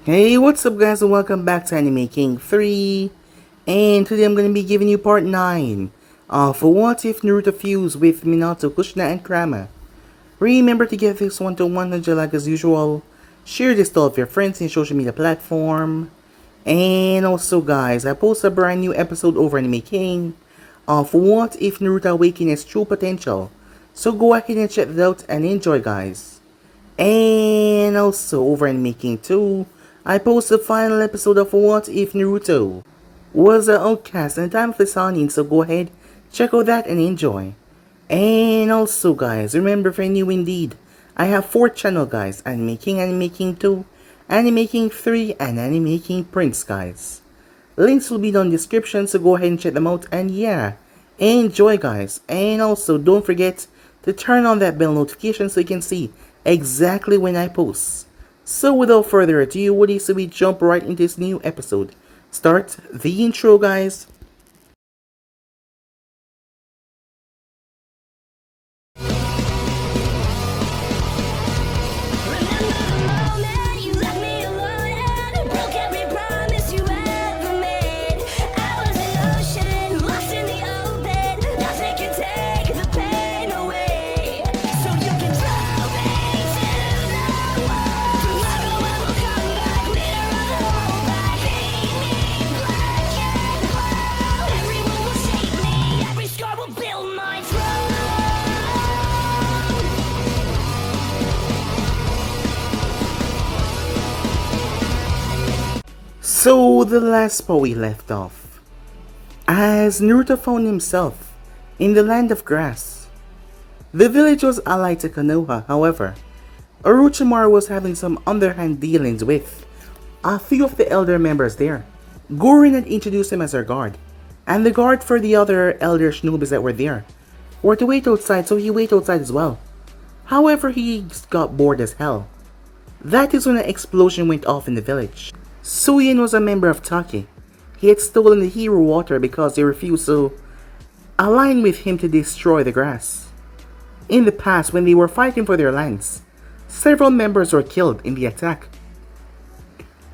Hey, what's up guys and welcome back to Anime King 3. And today I'm going to be giving you part 9 of What If Naruto Fused with Minato, Kushina, and Kurama. Remember to give this one to 100 like as usual. Share this to all of your friends in social media platform. And also guys, I post a brand new episode over Anime King of What If Naruto Awakened His True Potential. So go ahead and check it out and enjoy guys. And also over Anime King 2. I post the final episode of What If Naruto was an outcast and time for Sanin, so go ahead, check out that and enjoy. And also guys, remember for new indeed, I have 4 channels guys, Anime King 2, Anime King 3, and Anime King Prince guys. Links will be down in the description, so go ahead and check them out and yeah, enjoy guys. And also don't forget to turn on that bell notification so you can see exactly when I post. So without further ado, what is we jump right into this new episode. Start the intro guys. So the last part we left off, as Naruto found himself in the land of grass. The village was allied to Konoha, however, Orochimaru was having some underhand dealings with a few of the elder members there. Gorin had introduced him as her guard, and the guard for the other elder shinobis that were there were to wait outside, so he waited outside as well. However, he got bored as hell. That is when an explosion went off in the village. Suyin was a member of Taki. He had stolen the hero water because they refused to align with him to destroy the grass. In the past, when they were fighting for their lands, several members were killed in the attack.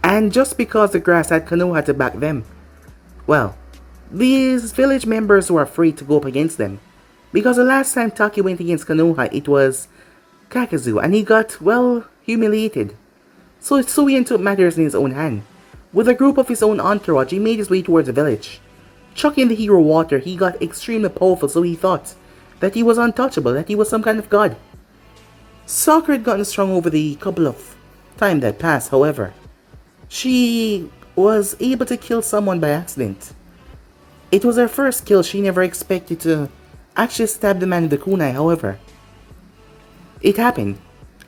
And just because the grass had Konoha to back them, well, these village members were afraid to go up against them. Because the last time Taki went against Konoha, it was Kakazu, and he got, well, humiliated. So Suyin took matters in his own hand. With a group of his own entourage, he made his way towards the village. Chucking the hero water, he got extremely powerful, so he thought that he was untouchable, that he was some kind of god. Sakura had gotten strong over the couple of time that passed, however. She was able to kill someone by accident. It was her first kill. She never expected to actually stab the man with the kunai, however. It happened,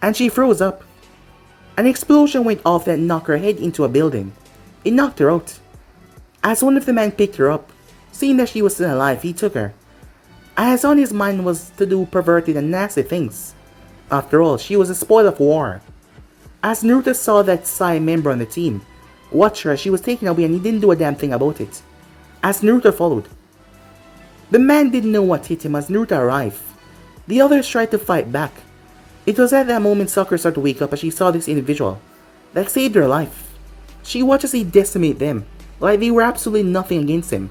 and she froze up. An explosion went off that knocked her head into a building. It knocked her out. As one of the men picked her up, seeing that she was still alive, he took her. As on his mind was to do perverted and nasty things. After all, she was a spoil of war. As Naruto saw that Sai member on the team watch her, she was taken away and he didn't do a damn thing about it. As Naruto followed. The man didn't know what hit him as Naruto arrived. The others tried to fight back. It was at that moment Sakura started to wake up as she saw this individual that saved her life. She watched as he decimate them, like they were absolutely nothing against him.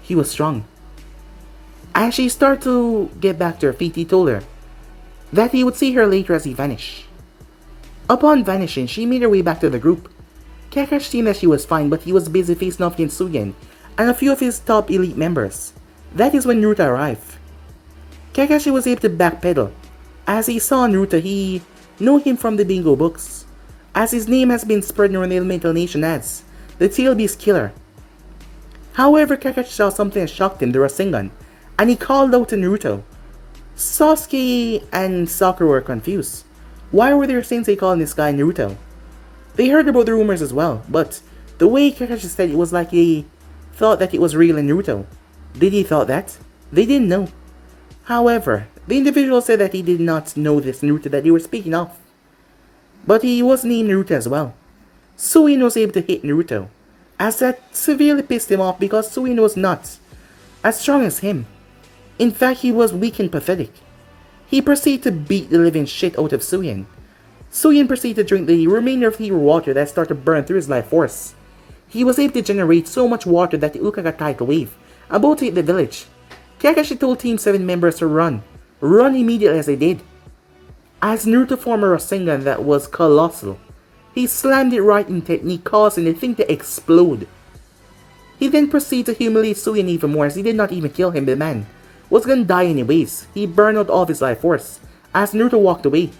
He was strong. As she started to get back to her feet, he told her that he would see her later as he vanished. Upon vanishing, she made her way back to the group. Kakashi seemed that she was fine, but he was busy facing off against Suyin and a few of his top elite members. That is when Naruto arrived. Kakashi was able to backpedal. As he saw Naruto, he knew him from the bingo books, as his name has been spread around the elemental nation as the Tail Beast Killer. However, Kakashi saw something that shocked him, the Rasengan, and he called out to Naruto. Sasuke and Sakura were confused. Why were their sensei calling this guy Naruto? They heard about the rumors as well, but the way Kakashi said it was like he thought that it was real in Naruto. Did he thought that? They didn't know. However, the individual said that he did not know this Naruto that they were speaking of. But he was named Naruto as well. Suyin was able to hit Naruto, as that severely pissed him off because Suyin was not as strong as him. In fact, he was weak and pathetic. He proceeded to beat the living shit out of Suyin. Suyin proceeded to drink the remainder of the water that started to burn through his life force. He was able to generate so much water that the Ukaga tidal wave about to hit the village. Kakashi told Team 7 members to run. Run immediately as they did. As Naruto formed a Rasengan that was colossal, he slammed it right in technique, causing the thing to explode. He then proceeded to humiliate Suyin even more, as he did not even kill him. The man was gonna die anyways. He burned out all of his life force as Naruto walked away.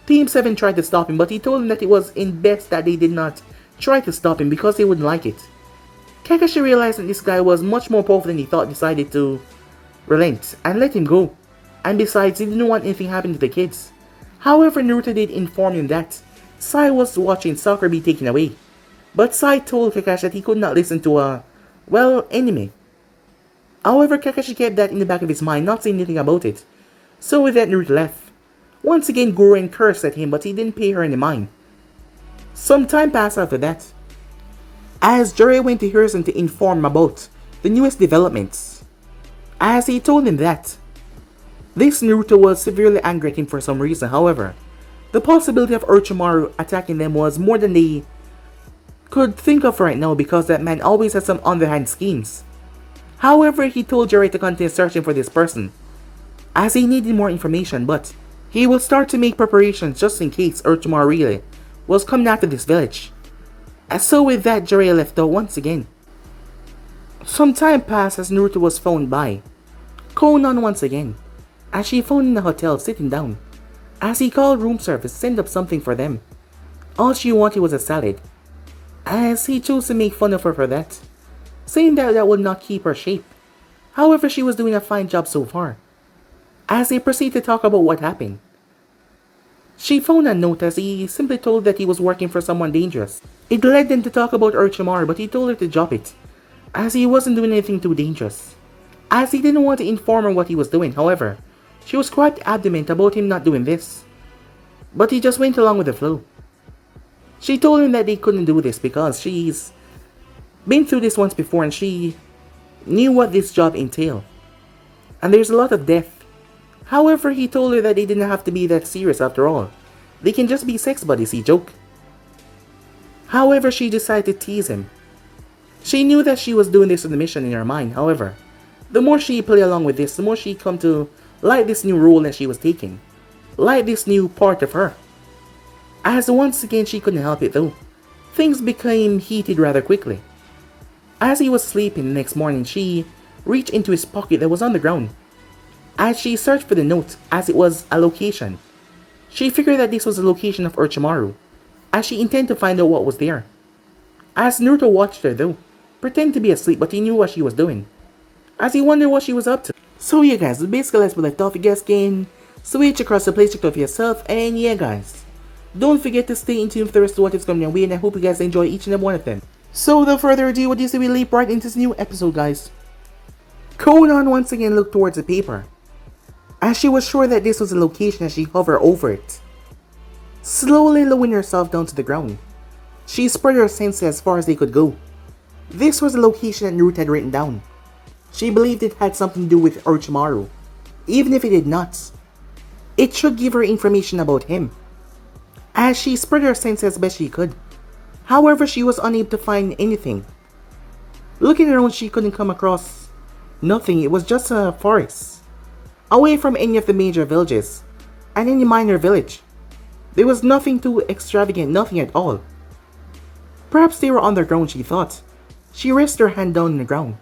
Team 7 tried to stop him, but he told them that it was in best that they did not try to stop him because they wouldn't like it. Kakashi realized that this guy was much more powerful than he thought, decided to relent and let him go. And besides, he didn't want anything happening to the kids. However, Naruto did inform him that Sai was watching soccer be taken away. But Sai told Kakashi that he could not listen to a, enemy. However, Kakashi kept that in the back of his mind, not saying anything about it. So with that, Naruto left. Once again, Guren cursed at him, but he didn't pay her any mind. Some time passed after that, as Jiraiya went to Hiruzen to inform him about the newest developments. As he told him that this Naruto was severely angry at him for some reason. However, the possibility of Orochimaru attacking them was more than they could think of right now, because that man always has some underhand schemes. However, he told Jiraiya to continue searching for this person, as he needed more information, but he will start to make preparations just in case Orochimaru really was coming after this village. And so with that, Jiraiya left out once again. Some time passed as Naruto was phoned by Konan once again, as she phoned in the hotel sitting down. As he called room service, send up something for them. All she wanted was a salad, as he chose to make fun of her for that, saying that that would not keep her shape. However, she was doing a fine job so far. As they proceeded to talk about what happened, she phoned a note as he simply told that he was working for someone dangerous. It led them to talk about Orochimaru, but he told her to drop it, as he wasn't doing anything too dangerous, as he didn't want to inform her what he was doing. However, she was quite adamant about him not doing this, but he just went along with the flow. She told him that they couldn't do this because she's been through this once before and she knew what this job entailed, and there's a lot of death. However, he told her that they didn't have to be that serious after all. They can just be sex buddies, he joked. However, she decided to tease him. She knew that she was doing this on the mission in her mind. However, the more she played along with this, the more she come to like this new role that she was taking, like this new part of her. As once again she couldn't help it though, things became heated rather quickly. As he was sleeping the next morning, she reached into his pocket that was on the ground. As she searched for the note, as it was a location, she figured that this was the location of Orochimaru, as she intended to find out what was there. As Naruto watched her though, pretending to be asleep, but he knew what she was doing, as he wondered what she was up to. So yeah guys, basically that's what I left off. You guys can switch across the place, check it out for yourself, and yeah guys, don't forget to stay in tune for the rest of what is coming your way, and I hope you guys enjoy each and every one of them. So without further ado, what do you say we leap right into this new episode, guys? Konan once again looked towards the paper, as she was sure that this was the location as she hovered over it. Slowly lowering herself down to the ground, she spread her senses as far as they could go. This was the location that Naruto had written down. She believed it had something to do with Orochimaru. Even if it did not, it should give her information about him. As she spread her senses as best she could, however, she was unable to find anything. Looking around, she couldn't come across nothing. It was just a forest, away from any of the major villages and any minor village. There was nothing too extravagant, nothing at all. Perhaps they were underground, she thought. She rested her hand down on the ground.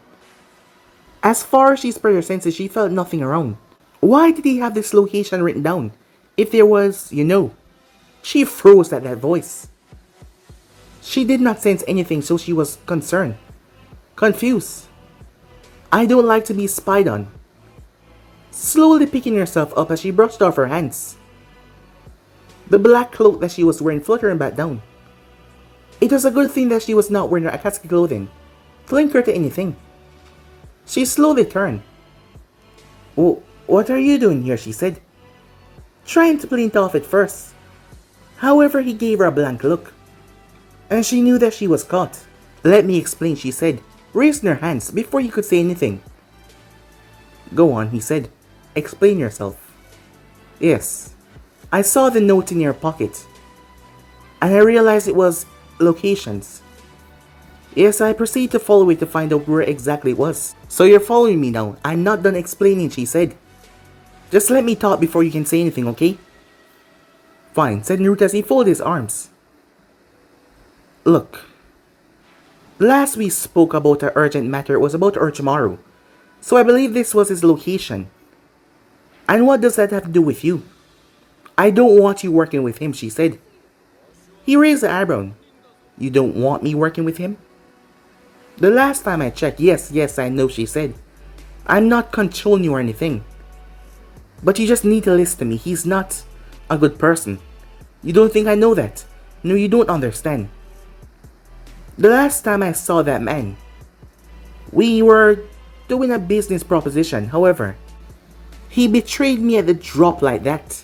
As far as she spread her senses, she felt nothing around. Why did he have this location written down if there was, She froze at that voice. She did not sense anything, so she was concerned, confused. I don't like to be spied on. Slowly picking herself up as she brushed off her hands, the black cloak that she was wearing fluttering back down. It was a good thing that she was not wearing her Akatsuki clothing to link her to anything. She slowly turned. "Oh, what are you doing here?" she said, trying to play it off at first. However, he gave her a blank look, and she knew that she was caught. "Let me explain," she said, raising her hands before he could say anything. "Go on," he said. "Explain yourself." "Yes, I saw the note in your pocket. and I realized it was locations. Yes, I proceeded to follow it to find out where exactly it was. So you're following me now. I'm not done explaining, she said. Just let me talk before you can say anything, okay? Fine, said Naruto as he folded his arms. Look, last we spoke about an urgent matter, it was about Orochimaru. So I believe this was his location. And what does that have to do with you? I don't want you working with him, she said. He raised an eyebrow. You don't want me working with him? The last time I checked, yes, I know, she said. I'm not controlling you or anything. But you just need to listen to me. He's not a good person. You don't think I know that? No, you don't understand. The last time I saw that man, we were doing a business proposition. However, he betrayed me at the drop like that.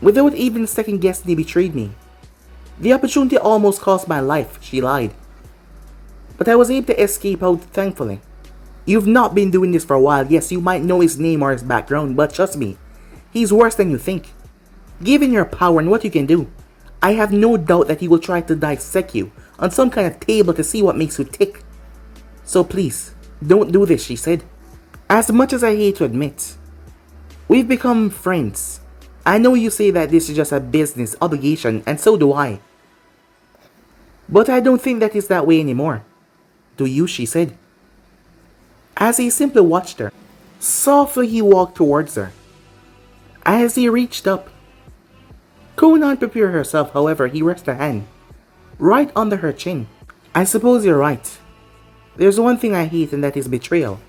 Without even second guessing, he betrayed me. The opportunity almost cost my life, she lied. But I was able to escape out, thankfully. You've not been doing this for a while. Yes, you might know his name or his background, but trust me, he's worse than you think. Given your power and what you can do, I have no doubt that he will try to dissect you on some kind of table to see what makes you tick. So please, don't do this, she said. As much as I hate to admit, we've become friends. I know you say that this is just a business obligation, and so do I. But I don't think that it's that way anymore. Do you? She said. As he simply watched her, softly he walked towards her. As he reached up, going on to prepare herself, however, he rested a hand right under her chin. I suppose you're right. There's one thing I hate, and that is betrayal.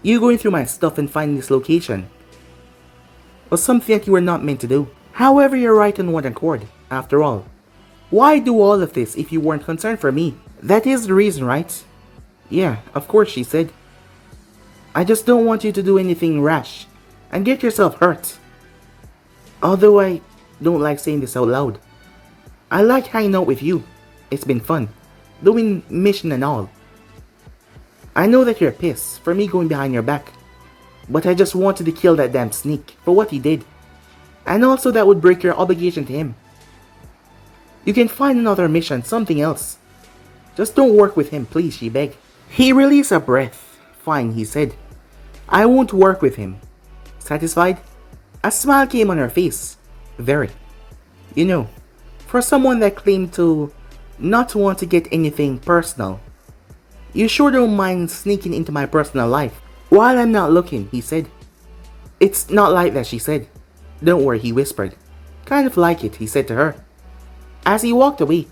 You going through my stuff and finding this location was something that you were not meant to do. However, you're right on one accord. After all, why do all of this if you weren't concerned for me? That is the reason, right? Yeah, of course, she said. I just don't want you to do anything rash and get yourself hurt. Although I don't like saying this out loud, I like hanging out with you. It's been fun, doing mission and all. I know that you're pissed for me going behind your back, but I just wanted to kill that damn sneak for what he did. And also that would break your obligation to him. You can find another mission, something else. Just don't work with him, please, she begged. He released a breath. Fine, he said. I won't work with him. Satisfied? A smile came on her face. Very. You know, for someone that claimed to not want to get anything personal, you sure don't mind sneaking into my personal life while I'm not looking, he said. It's not like that, she said. Don't worry, he whispered. Kind of like it, he said to her. As he walked away,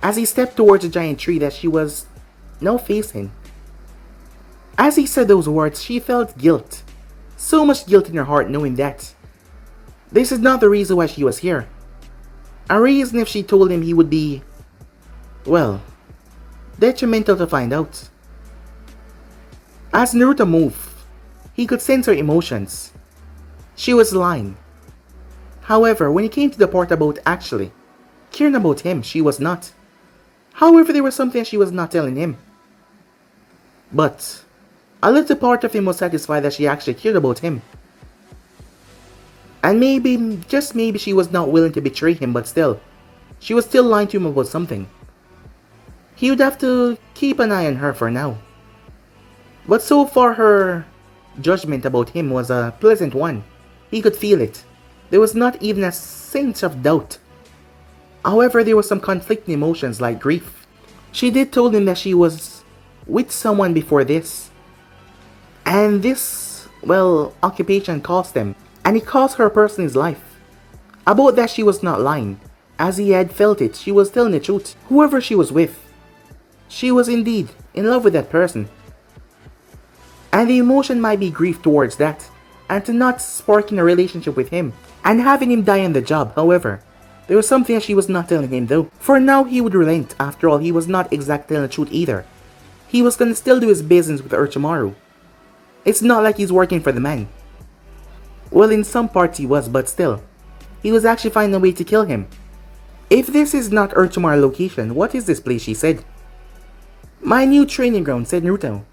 as he stepped towards a giant tree that she was now facing. As he said those words, she felt guilt. So much guilt in her heart knowing that this is not the reason why she was here. A reason if she told him he would be, well, detrimental to find out. As Naruto moved, he could sense her emotions. She was lying. However, when it came to the part about actually caring about him, she was not. However, there was something she was not telling him. But a little part of him was satisfied that she actually cared about him. And maybe, just maybe, she was not willing to betray him, but still, she was still lying to him about something. He would have to keep an eye on her for now. But so far her judgment about him was a pleasant one. He could feel it. There was not even a sense of doubt. However, there were some conflicting emotions like grief. She did tell him that she was with someone before this. And this, well, occupation cost them. And it cost her person his life. About that she was not lying. As he had felt it, she was telling the truth. Whoever she was with, she was indeed in love with that person. And the emotion might be grief towards that, and to not sparking a relationship with him, and having him die on the job. However, there was something that she was not telling him though. For now he would relent. After all, he was not exactly telling the truth either. He was gonna still do his business with Orochimaru. It's not like he's working for the man. Well, in some parts he was, but still, he was actually finding a way to kill him. If this is not Orochimaru's location, what is this place, she said. My new training ground, said Naruto.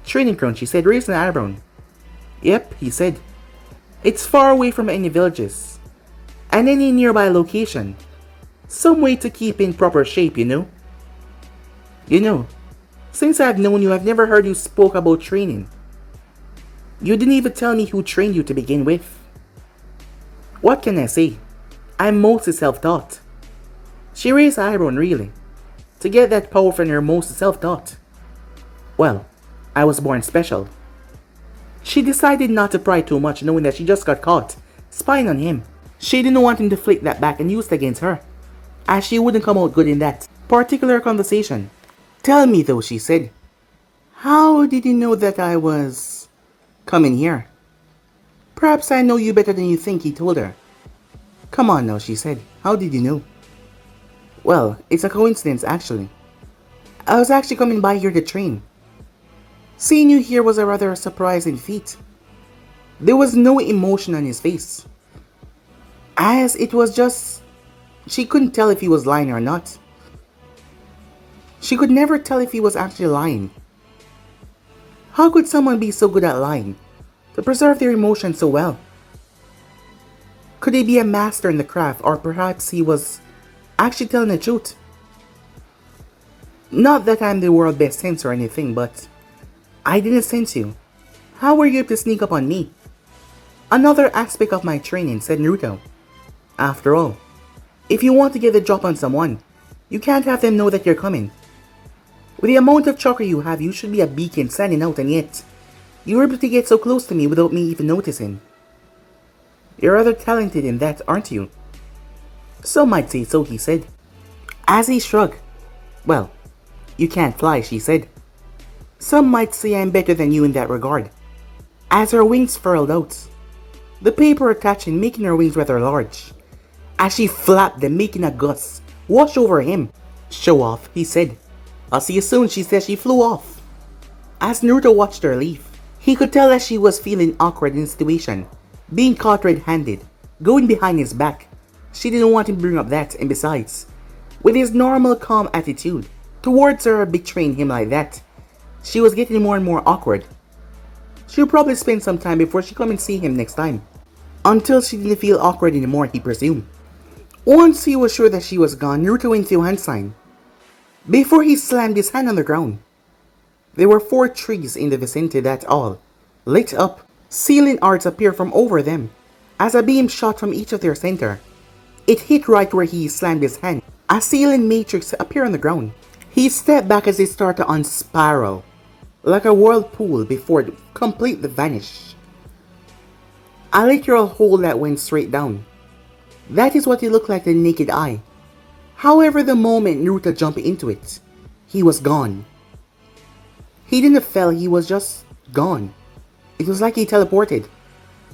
Training ground, she said, raising an eyebrow. Yep, he said. It's far away from any villages and any nearby location. Some way to keep in proper shape, you know? You know, since I've known you, I've never heard you spoke about training. You didn't even tell me who trained you to begin with. What can I say? I'm mostly self-taught. She raised her eyebrow really. To get that power from her mostly self-taught. Well, I was born special. She decided not to pry too much knowing that she just got caught spying on him. She didn't want him to flick that back and use it against her, as she wouldn't come out good in that particular conversation. Tell me though, she said. How did you know that I was coming here? Perhaps I know you better than you think, he told her. Come on now, she said. How did you know? Well, it's a coincidence actually. I was actually coming by here to train. Seeing you here was a rather surprising feat. There was no emotion on his face, as it was just, she couldn't tell if he was lying or not. She could never tell if he was actually lying. How could someone be so good at lying, to preserve their emotions so well? Could he be a master in the craft, or perhaps he was actually telling the truth? Not that I'm the world's best sense or anything, but I didn't sense you. How were you able to sneak up on me? Another aspect of my training, said Naruto. After all, if you want to get the drop on someone, you can't have them know that you're coming. With the amount of chakra you have, you should be a beacon standing out, and yet you were able to get so close to me without me even noticing. You're rather talented in that, aren't you? Some might say so, he said. As he shrugged. Well, you can't fly, she said. Some might say I'm better than you in that regard. As her wings furled out, the paper attaching making her wings rather large. As she flapped them, making a gust wash over him. Show off, he said. I'll see you soon, she said. She flew off. As Naruto watched her leave, he could tell that she was feeling awkward in the situation, being caught red-handed, going behind his back. She didn't want him to bring up that, and besides, with his normal calm attitude towards her betraying him like that, she was getting more and more awkward. She'll probably spend some time before she come and see him next time. Until she didn't feel awkward anymore, he presumed. Once he was sure that she was gone, Naruto went through hand sign. Before he slammed his hand on the ground, there were 4 trees in the vicinity that all lit up. Ceiling arcs appeared from over them, as a beam shot from each of their center. It hit right where he slammed his hand. A ceiling matrix appeared on the ground. He stepped back as it started to unspiral, like a whirlpool before it completely vanished. A literal hole that went straight down. That is what it looked like to the naked eye. However, the moment Naruto jumped into it, he was gone. He didn't fell, he was just gone. It was like he teleported.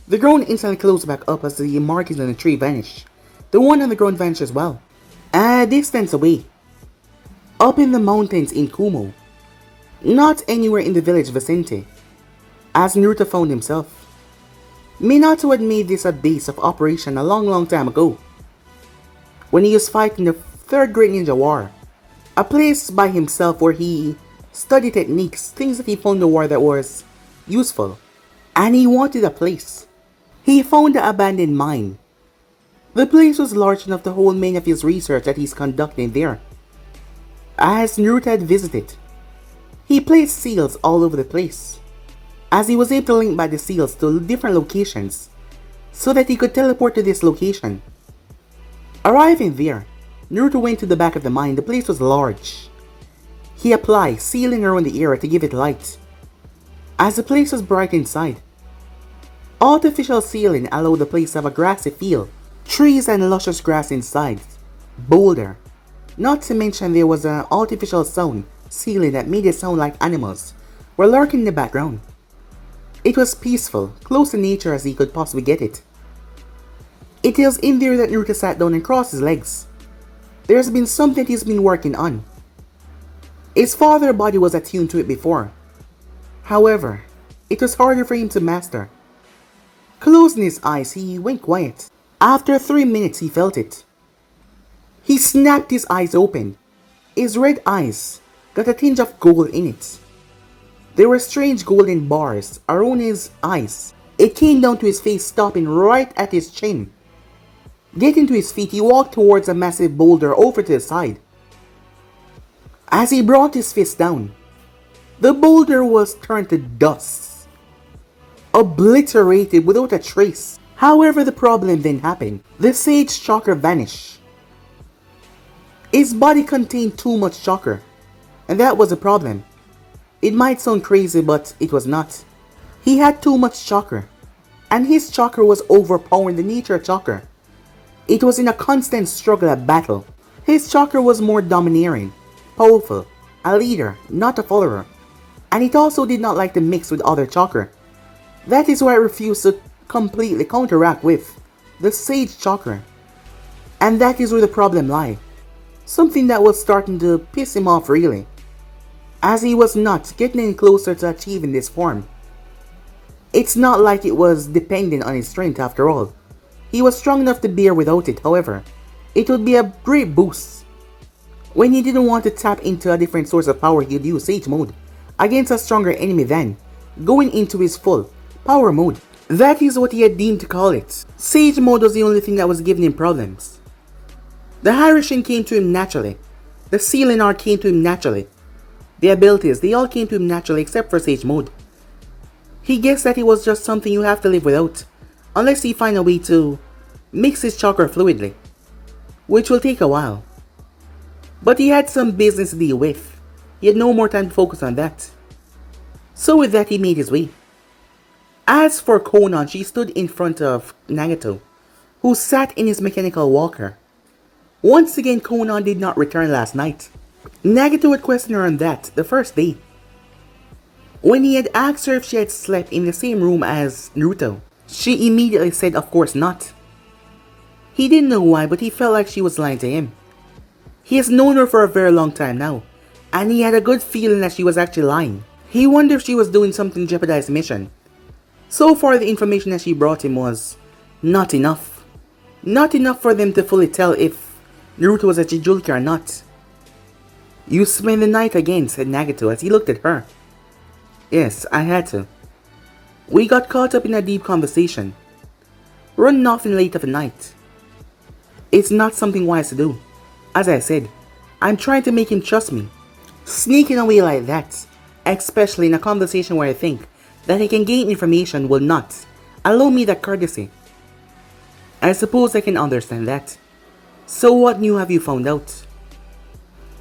The ground instantly closed back up as the markings on the tree vanished. The one on the ground vanished as well. A distance away, up in the mountains in Kumo, not anywhere in the village vicinity, as Naruto found himself. Minato had made this a base of operation a long time ago, when he was fighting the 3rd Great Ninja War, a place by himself where he studied techniques, things that he found in the war that was useful, and he wanted a place. He found the abandoned mine. The place was large enough to hold many of his research that he's conducting there. As Naruto had visited, he placed seals all over the place, as he was able to link back the seals to different locations, so that he could teleport to this location. Arriving there, Naruto went to the back of the mine. The place was large. He applied sealing around the area to give it light, as the place was bright inside. Artificial ceiling allowed the place to have a grassy feel, trees and luscious grass inside, boulder. Not to mention there was an artificial sound ceiling that made it sound like animals were lurking in the background. It was peaceful, close to nature as he could possibly get it. It is in there that Naruto sat down and crossed his legs. There's been something he's been working on. His father's body was attuned to it before. However, it was harder for him to master. Closing his eyes, he went quiet. After 3 minutes, he felt it. He snapped his eyes open. His red eyes got a tinge of gold in it. There were strange golden bars around his eyes. It came down to his face, stopping right at his chin. Getting to his feet, he walked towards a massive boulder over to the side. As he brought his fist down, the boulder was turned to dust, obliterated without a trace. However, the problem then happened. The sage chakra vanished. His body contained too much chakra, and that was a problem. It might sound crazy, but it was not. He had too much chakra, and his chakra was overpowering the nature chakra. It was in a constant struggle at battle. His chakra was more domineering, powerful, a leader, not a follower. And it also did not like to mix with other chakra. That is why it refused to completely counteract with the sage chakra. And that is where the problem lay. Something that was starting to piss him off really, as he was not getting any closer to achieving this form. It's not like it was dependent on his strength after all. He was strong enough to bear without it. However, it would be a great boost. When he didn't want to tap into a different source of power, he'd use Sage mode against a stronger enemy than going into his full power mode. That is what he had deemed to call it. Sage mode was the only thing that was giving him problems. The Harishin came to him naturally. The Sealing Art came to him naturally. The abilities, they all came to him naturally except for Sage mode. He guessed that it was just something you have to live without, unless he find a way to mix his chakra fluidly, which will take a while. But he had some business to deal with. He had no more time to focus on that. So with that, he made his way. As for Konan, she stood in front of Nagato, who sat in his mechanical walker. Once again, Konan did not return last night. Nagato had questioned her on that the first day, when he had asked her if she had slept in the same room as Naruto. She immediately said of course not. He didn't know why, but he felt like she was lying to him. He has known her for a very long time now, and he had a good feeling that she was actually lying. He wondered if she was doing something to jeopardize the mission. So far, the information that she brought him was not enough. Not enough for them to fully tell if Naruto was a Chijuki or not. "You spent the night again," said Nagato as he looked at her. "Yes, I had to. We got caught up in a deep conversation. Running off in the late of the night. It's not something wise to do. As I said, I'm trying to make him trust me. Sneaking away like that, especially in a conversation where I think that he can gain information, will not allow me that courtesy. I suppose I can understand that. So what new have you found out?"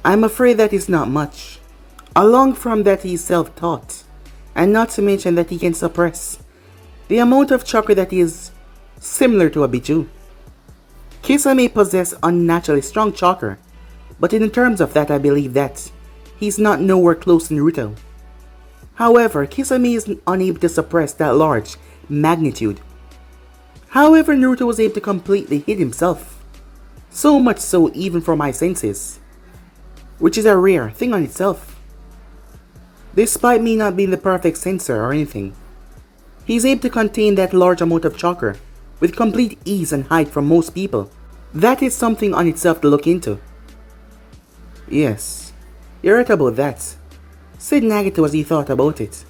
"I'm afraid that is not much. Along from that, he's self-taught, and not to mention that he can suppress the amount of chakra that is similar to a Biju. Kisame possesses unnaturally strong chakra, but in terms of that, I believe that he's not nowhere close to Naruto. However, Kisame is unable to suppress that large magnitude. However, Naruto was able to completely hit himself. So much so even for my senses, which is a rare thing on itself. Despite me not being the perfect sensor or anything, he's able to contain that large amount of chakra with complete ease and height from most people. That is something on itself to look into." "Yes, you're right about that," said Nagato as he thought about it.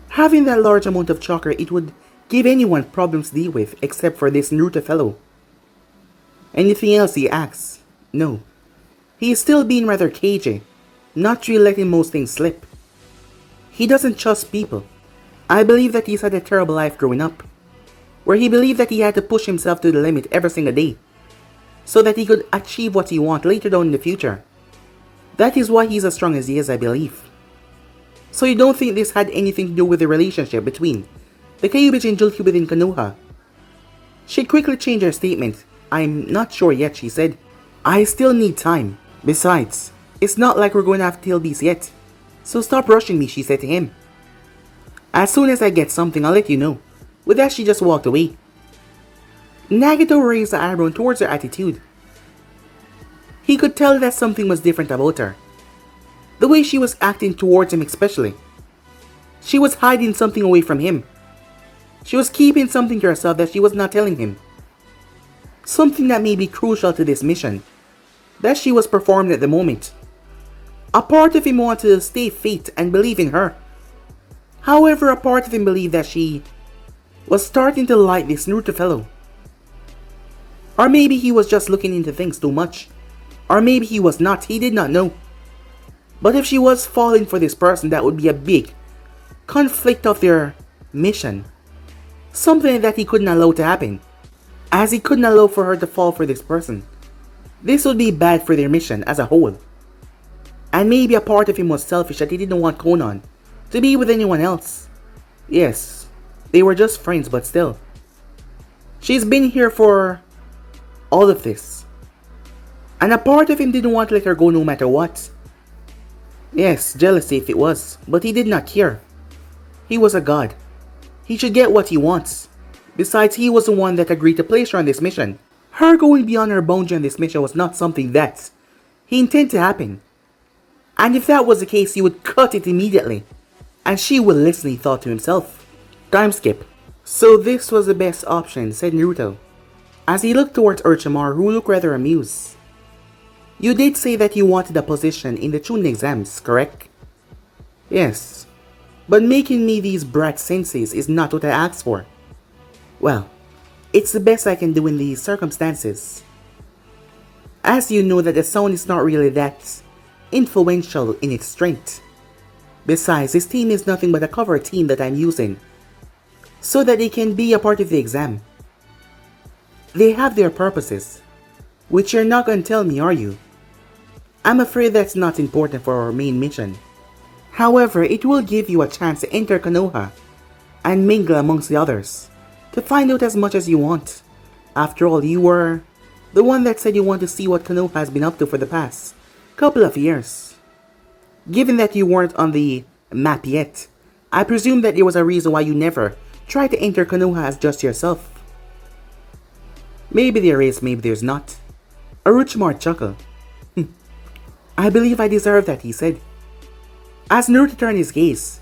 Having that large amount of chakra, it would give anyone problems to deal with except for this Naruto fellow. Anything else, he asks? No. He is still being rather cagey, not really letting most things slip. He doesn't trust people. I believe that he's had a terrible life growing up, where he believed that he had to push himself to the limit every single day, so that he could achieve what he wants later down in the future. That is why he's as strong as he is, I believe. So you don't think this had anything to do with the relationship between the Kyuubi and Julki within Konoha?" She quickly changed her statement. "I'm not sure yet," she said. "I still need time. Besides, it's not like we're going to have tailbeats yet. So stop rushing me," she said to him. "As soon as I get something, I'll let you know." With that, she just walked away. Nagato raised the eyebrow towards her attitude. He could tell that something was different about her. The way she was acting towards him especially. She was hiding something away from him. She was keeping something to herself that she was not telling him. Something that may be crucial to this mission that she was performing at the moment. A part of him wanted to stay faith and believe in her. However, a part of him believed that she was starting to like this Naruto fellow. Or maybe he was just looking into things too much. Or maybe he was not, he did not know. But if she was falling for this person, that would be a big conflict of their mission. Something that he couldn't allow to happen. As he couldn't allow for her to fall for this person. This would be bad for their mission as a whole. And maybe a part of him was selfish that he didn't want Conan to be with anyone else. Yes, they were just friends, but still. She's been here for all of this. And a part of him didn't want to let her go no matter what. Yes, jealousy if it was, but he did not care. He was a god. He should get what he wants. Besides, he was the one that agreed to place her on this mission. Her going beyond her boundary on this mission was not something that he intended to happen. And if that was the case, he would cut it immediately. And she would listen, he thought to himself. Time skip. So this was the best option, said Naruto, as he looked towards Orochimaru, who looked rather amused. You did say that you wanted a position in the Chunin exams, correct? Yes. But making me these brat senseis is not what I asked for. Well, it's the best I can do in these circumstances. As you know that the sound is not really that influential in its strength. Besides, this team is nothing but a cover team that I'm using, so that they can be a part of the exam. They have their purposes, which you're not going to tell me, are you? I'm afraid that's not important for our main mission. However, it will give you a chance to enter Konoha and mingle amongst the others, to find out as much as you want. After all, you were the one that said you want to see what Konoha has been up to for the past couple of years. Given that you weren't on the map yet, I presume that there was a reason why you never tried to enter Konoha as just yourself. Maybe there is, maybe there's not. Orochimaru chuckled. I believe I deserve that, he said. As Naruto turned his gaze,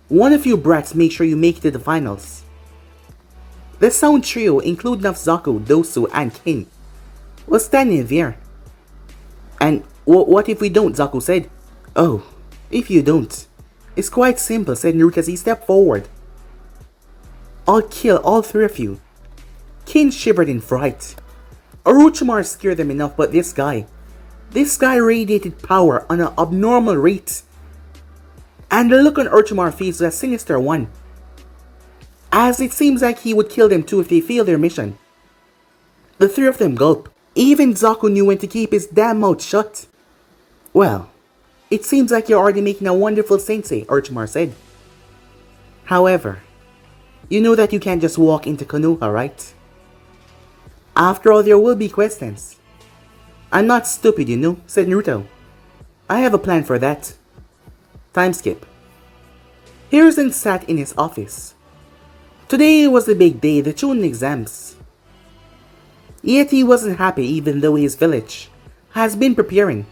one of you brats make sure you make it to the finals. The sound trio, including of Zaku, Dosu, and Kin, was standing there. And what if we don't, Zaku said. Oh, if you don't. It's quite simple, said Naruto as he stepped forward. I'll kill all three of you. Kin shivered in fright. Orochimaru scared them enough, but this guy radiated power on an abnormal rate. And the look on Orochimaru's face was a sinister one, as it seems like he would kill them too if they failed their mission. The three of them gulped. Even Zaku knew when to keep his damn mouth shut. Well, it seems like you're already making a wonderful sensei, Orochimaru said. However, you know that you can't just walk into Konoha, right? After all, there will be questions. I'm not stupid, you know, said Naruto. I have a plan for that. Time skip. Hiruzen sat in his office. Today was the big day, the Chunin exams. Yet he wasn't happy even though his village has been preparing.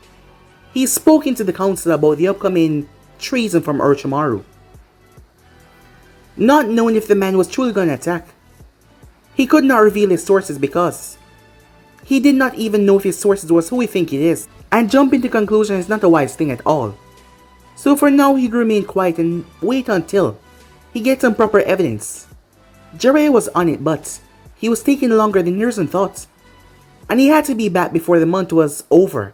He spoke into the council about the upcoming treason from Orochimaru. Not knowing if the man was truly going to attack. He could not reveal his sources because he did not even know if his sources was who he think it is. And jumping to conclusion is not a wise thing at all. So for now he'd remain quiet and wait until he gets some proper evidence. Jiraiya was on it, but he was taking longer than Hiruzen thought. And he had to be back before the month was over,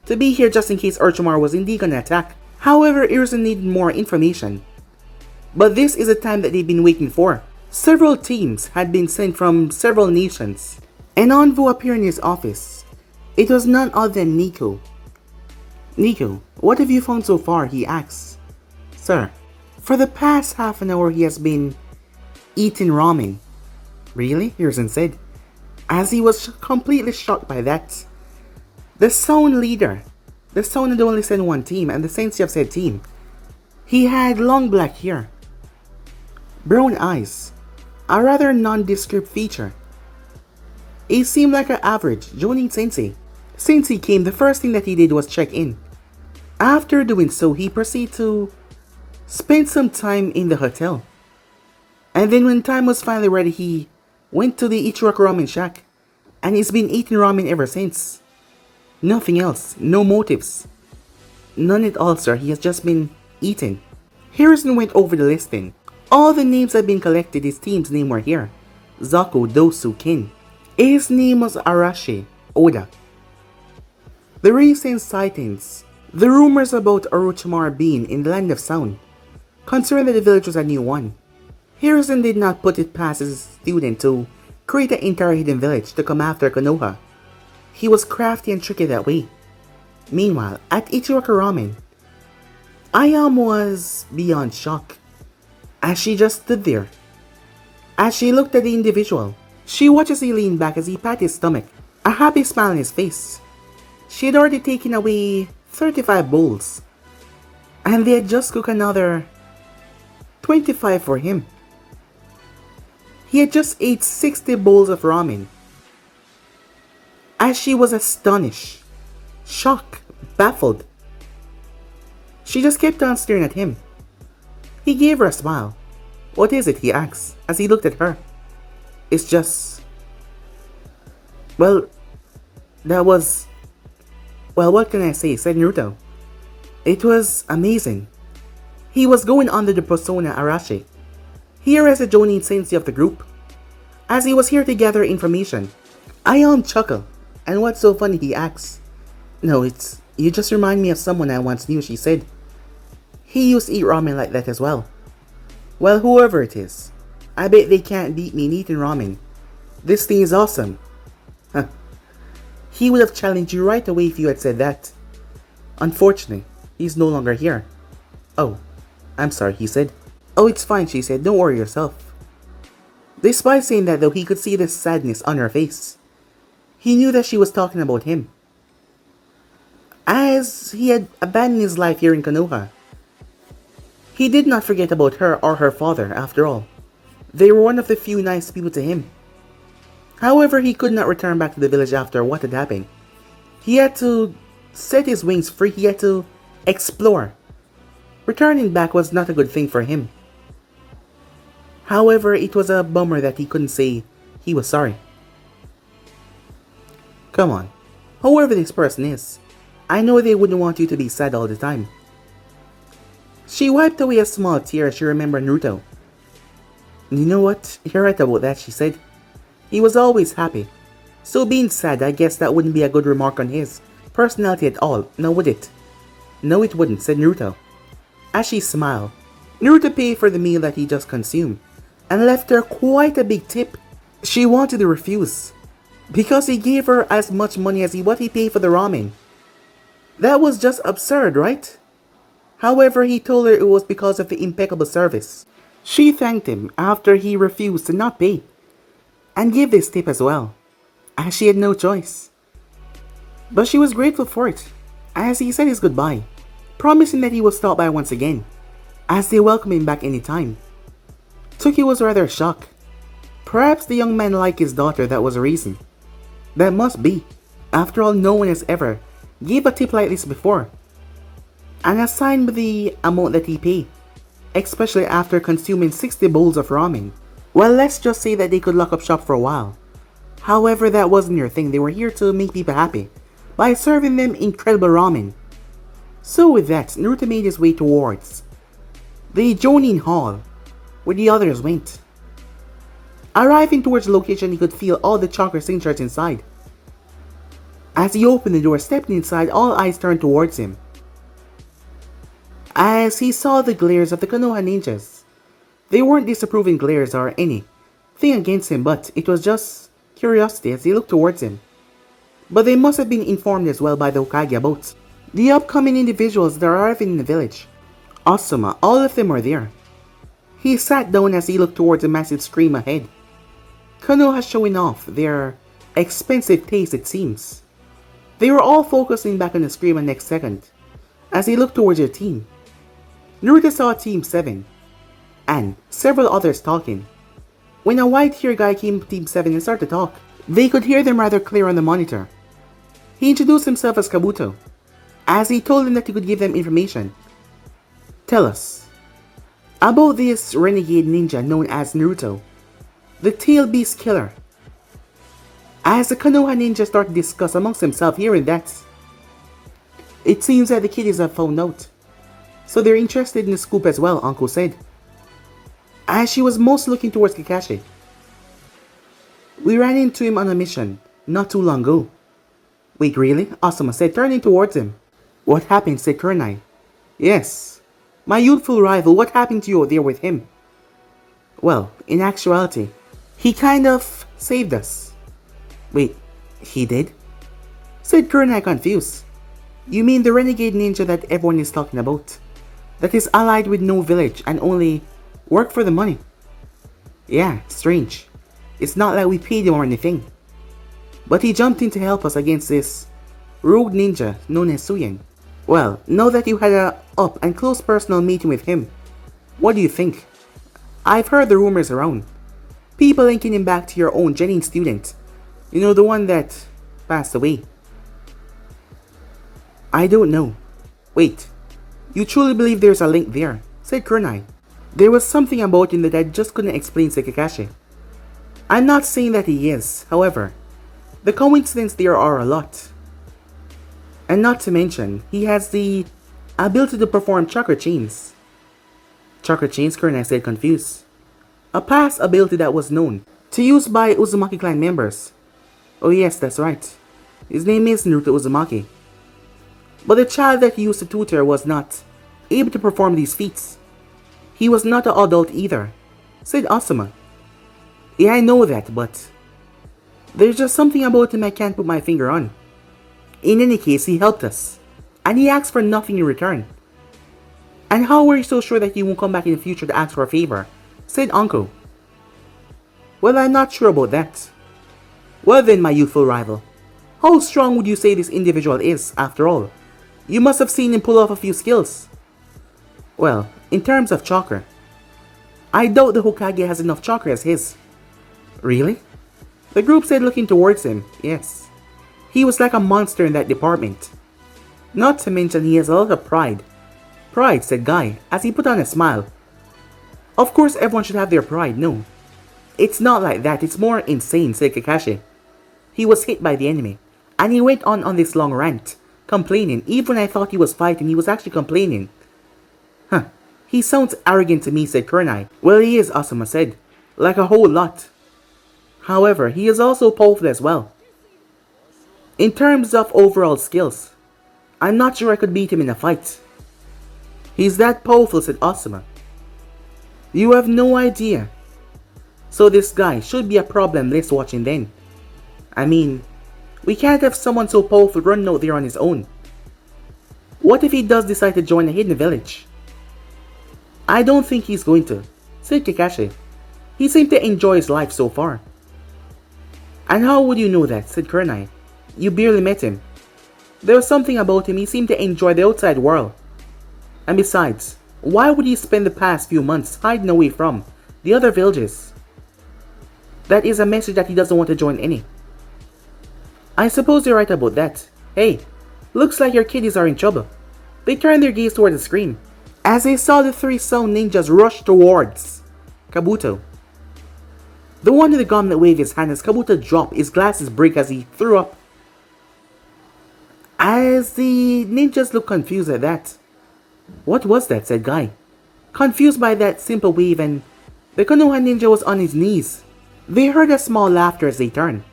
to be here just in case Orochimaru was indeed gonna attack. However, Hiruzen needed more information. But this is the time that they've been waiting for. Several teams had been sent from several nations. An envoy appeared in his office. It was none other than Nico. Nico, what have you found so far? He asked. Sir, for the past half an hour he has been eating ramen. Really? Hiruzen said, as he was completely shocked by that. The sound leader, the sound had only sent one team, and the sensei of said team, he had long black hair, brown eyes, a rather nondescript feature. He seemed like an average Jonin sensei. Since he came, the first thing that he did was check in. After doing so, he proceeded to spend some time in the hotel. And then when time was finally ready, he went to the Ichiraku Ramen Shack. And he's been eating ramen ever since. Nothing else, no motives. None at all, sir, he has just been eating. Hiruzen went over the listing. All the names had been collected, his team's name were here. Zaku, Dosu, Kin. His name was Arashi Oda. The recent sightings, the rumors about Orochimaru being in the Land of Sound, considering that the village was a new one, Hiruzen did not put it past his student to create an entire hidden village to come after Konoha. He was crafty and tricky that way. Meanwhile, at Ichiraka Ramen, Ayam was beyond shock, as she just stood there. As she looked at the individual, she watched as he leaned back as he patted his stomach, a happy smile on his face. She had already taken away 35 bowls, and they had just cooked another 25 for him. He had just ate 60 bowls of ramen. As she was astonished, shocked, baffled, she just kept on staring at him. He gave her a smile. "What is it?" he asked as he looked at her. "It's just... well, that was... well, what can I say?" said Naruto. "It was amazing." He was going under the persona Arashi, here as a Jonin sensei of the group, as he was here to gather information. Ayam chuckled, and what's so funny, he asked. "No, it's... you just remind me of someone I once knew," she said. "He used to eat ramen like that as well." "Well, whoever it is, I bet they can't beat me in eating ramen. This thing is awesome." Huh. He would have challenged you right away if you had said that. Unfortunately, he's no longer here. "Oh, I'm sorry," he said. "Oh, it's fine," she said. "Don't worry yourself." Despite saying that though, he could see the sadness on her face. He knew that she was talking about him, as he had abandoned his life here in Konoha. He did not forget about her or her father, after all. They were one of the few nice people to him. However, he could not return back to the village after what had happened. He had to set his wings free, he had to explore. Returning back was not a good thing for him. However, it was a bummer that he couldn't say he was sorry. "Come on, whoever this person is, I know they wouldn't want you to be sad all the time." She wiped away a small tear as she remembered Naruto. "You know what, you're right about that," she said. "He was always happy. So being sad, I guess that wouldn't be a good remark on his personality at all, now would it?" "No, it wouldn't," said Naruto. As she smiled, Naruto paid for the meal that he just consumed, and left her quite a big tip. She wanted to refuse, because he gave her as much money as what he paid for the ramen. That was just absurd, right? However, he told her it was because of the impeccable service. She thanked him after he refused to not pay, and gave this tip as well, as she had no choice. But she was grateful for it, as he said his goodbye, promising that he would stop by once again, as they welcomed him back any time. Tuki was rather shocked. Perhaps the young man liked his daughter, that was a reason. That must be. After all, no one has ever gave a tip like this before, and assigned with the amount that he paid, especially after consuming 60 bowls of ramen. Well, let's just say that they could lock up shop for a while. However, that wasn't their thing. They were here to make people happy by serving them incredible ramen. So with that, Naruto made his way towards the Jonin Hall, where the others went. Arriving towards the location, he could feel all the chakra signatures inside. As he opened the door, stepping inside, all eyes turned towards him, as he saw the glares of the Konoha ninjas. They weren't disapproving glares or anything against him, but it was just curiosity as he looked towards him. But they must have been informed as well by the Hokage about the upcoming individuals that are arriving in the village. Asuma, all of them were there. He sat down as he looked towards a massive screen ahead. Konoha showing off their expensive taste, it seems. They were all focusing back on the screen the next second, as he looked towards their team. Naruto saw Team 7, and several others talking. When a white-haired guy came to Team 7 and started to talk, they could hear them rather clear on the monitor. He introduced himself as Kabuto, as he told them that he could give them information. "Tell us about this renegade ninja known as Naruto, the Tail Beast Killer." As the Konoha ninja started to discuss amongst themselves hearing that, it seems that the kiddies have found out, so they're interested in the scoop as well, Uncle said, as she was most looking towards Kakashi. We ran into him on a mission not too long ago. Wait, really? Asuma said, turning towards him. What happened? Said Kurenai. Yes. My youthful rival, what happened to you out there with him? Well, in actuality, he kind of saved us. Wait, he did? Said Kurenai, confused. You mean the renegade ninja that everyone is talking about? That is allied with no village and only work for the money? Yeah, strange. It's not like we paid him or anything. But he jumped in to help us against this rogue ninja known as Suyen. Well, now that you had a up and close personal meeting with him, what do you think? I've heard the rumors around. People linking him back to your own Genin student. You know, the one that passed away. I don't know. Wait, you truly believe there's a link there? Said Kurenai. There was something about him that I just couldn't explain, said Kakashi. I'm not saying that he is, however, the coincidences there are a lot. And not to mention, he has the ability to perform chakra chains. Chakra chains, Kurenai said, confused. A past ability that was known to use by Uzumaki clan members. Oh yes, that's right. His name is Naruto Uzumaki. But the child that he used to tutor was not able to perform these feats. He was not an adult either, said Asuma. Yeah, I know that, but there's just something about him I can't put my finger on. In any case, he helped us, and he asked for nothing in return. And how are you so sure that he won't come back in the future to ask for a favor? Said Anko. Well, I'm not sure about that. Well then, my youthful rival, how strong would you say this individual is, after all? You must have seen him pull off a few skills. Well, in terms of chakra, I doubt the Hokage has enough chakra as his. Really? The group said, looking towards him. Yes. He was like a monster in that department. Not to mention he has a lot of pride. Pride, said Guy, as he put on a smile. Of course everyone should have their pride, no. It's not like that, it's more insane, said Kakashi. He was hit by the enemy, and he went on this long rant, complaining. Even when I thought he was fighting, he was actually complaining. Huh, he sounds arrogant to me, said Kurenai. Well, he is, Asuma said. Like a whole lot. However, he is also powerful as well. In terms of overall skills, I'm not sure I could beat him in a fight. He's that powerful, said Asuma. You have no idea. So this guy should be a problem list watching then. I mean, we can't have someone so powerful running out there on his own. What if he does decide to join a hidden village? I don't think he's going to, said Kakashi. He seemed to enjoy his life so far. And how would you know that, said Kurenai. You barely met him. There was something about him, he seemed to enjoy the outside world. And besides, why would he spend the past few months hiding away from the other villages? That is a message that he doesn't want to join any. I suppose you're right about that. Hey, looks like your kiddies are in trouble. They turned their gaze toward the screen, as they saw the three sound ninjas rush towards Kabuto. The one in the gauntlet waved his hand as Kabuto dropped, his glasses break as he threw up. As the ninjas looked confused at that. What was that, said Guy, confused by that simple wave, and the Konoha ninja was on his knees. They heard a small laughter as they turned.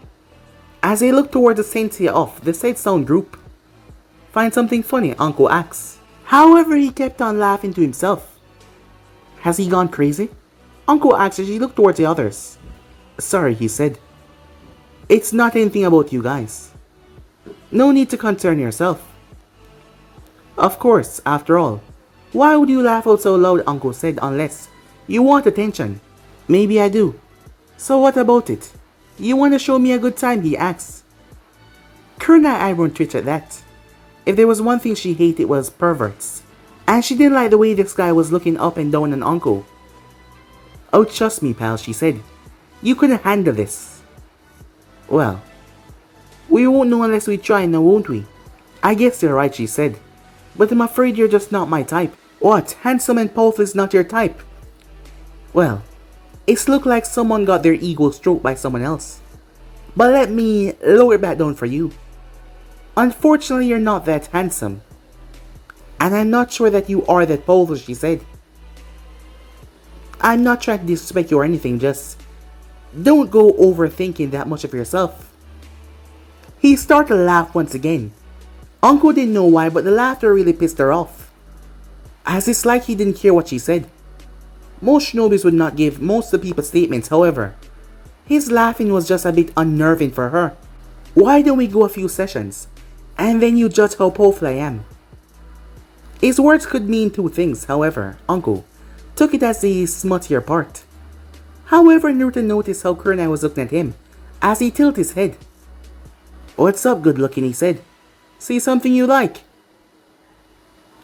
As they looked toward the sensei of the said sound group. Find something funny, Uncle asked. However, he kept on laughing to himself. Has he gone crazy? Uncle asked as he looked towards the others. Sorry, he said. It's not anything about you guys. No need to concern yourself. Of course, after all, why would you laugh out so loud, Uncle said, unless you want attention? Maybe I do. So what about it? You want to show me a good time, he asked. Kurenai eyebrow twitched at that. If there was one thing she hated, it was perverts. And she didn't like the way this guy was looking up and down on Uncle. Oh, trust me, pal, she said. You couldn't handle this. Well, we won't know unless we try now, won't we? I guess you're right, she said. But I'm afraid you're just not my type. What? Handsome and powerful is not your type? Well, it's looked like someone got their ego stroked by someone else. But let me lower it back down for you. Unfortunately, you're not that handsome. And I'm not sure that you are that powerful, she said. I'm not trying to disrespect you or anything, just Don't go overthinking that much of yourself. He started to laugh once again. Uncle didn't know why, but the laughter really pissed her off. As it's like he didn't hear what she said. Most shinobis would not give most of the people statements, however. His laughing was just a bit unnerving for her. Why don't we go a few sessions, and then you judge how powerful I am? His words could mean two things, however, Uncle took it as the smuttier part. However, Naruto noticed how Kurenai was looking at him as he tilted his head. What's up, good looking, he said. See something you like?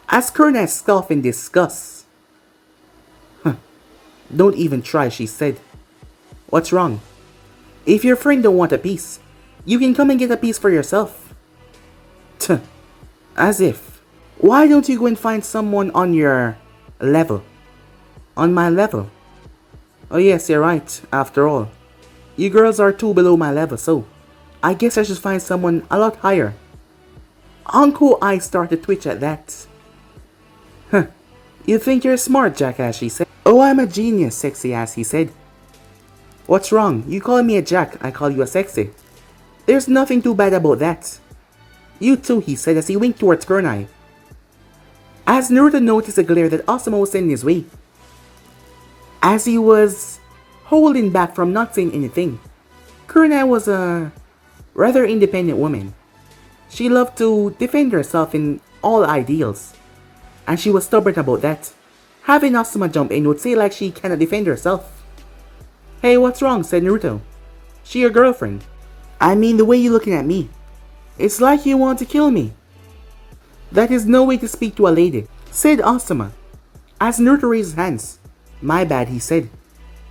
As Kurenai scoffed in disgust. Don't even try, she said. What's wrong? If your friend don't want a piece, you can come and get a piece for yourself. Tuh, as if. Why don't you go and find someone on your level? On my level? Oh yes, you're right, after all. You girls are too below my level, so I guess I should find someone a lot higher. Uncle eyes started to twitch at that. You think you're smart, jackass, she said. Oh, I'm a genius, sexy ass, he said. What's wrong? You call me a jack, I call you a sexy. There's nothing too bad about that. You too, he said as he winked towards Kurenai. As Naruto noticed a glare that Asuma was sending his way. As he was holding back from not saying anything, Kurenai was a rather independent woman. She loved to defend herself in all ideals, and she was stubborn about that. Having Asuma jump in would say like she cannot defend herself. Hey, what's wrong? Said Naruto. She your girlfriend? I mean the way you're looking at me. It's like you want to kill me. That is no way to speak to a lady, said Asuma. As Naruto raised his hands. My bad, he said.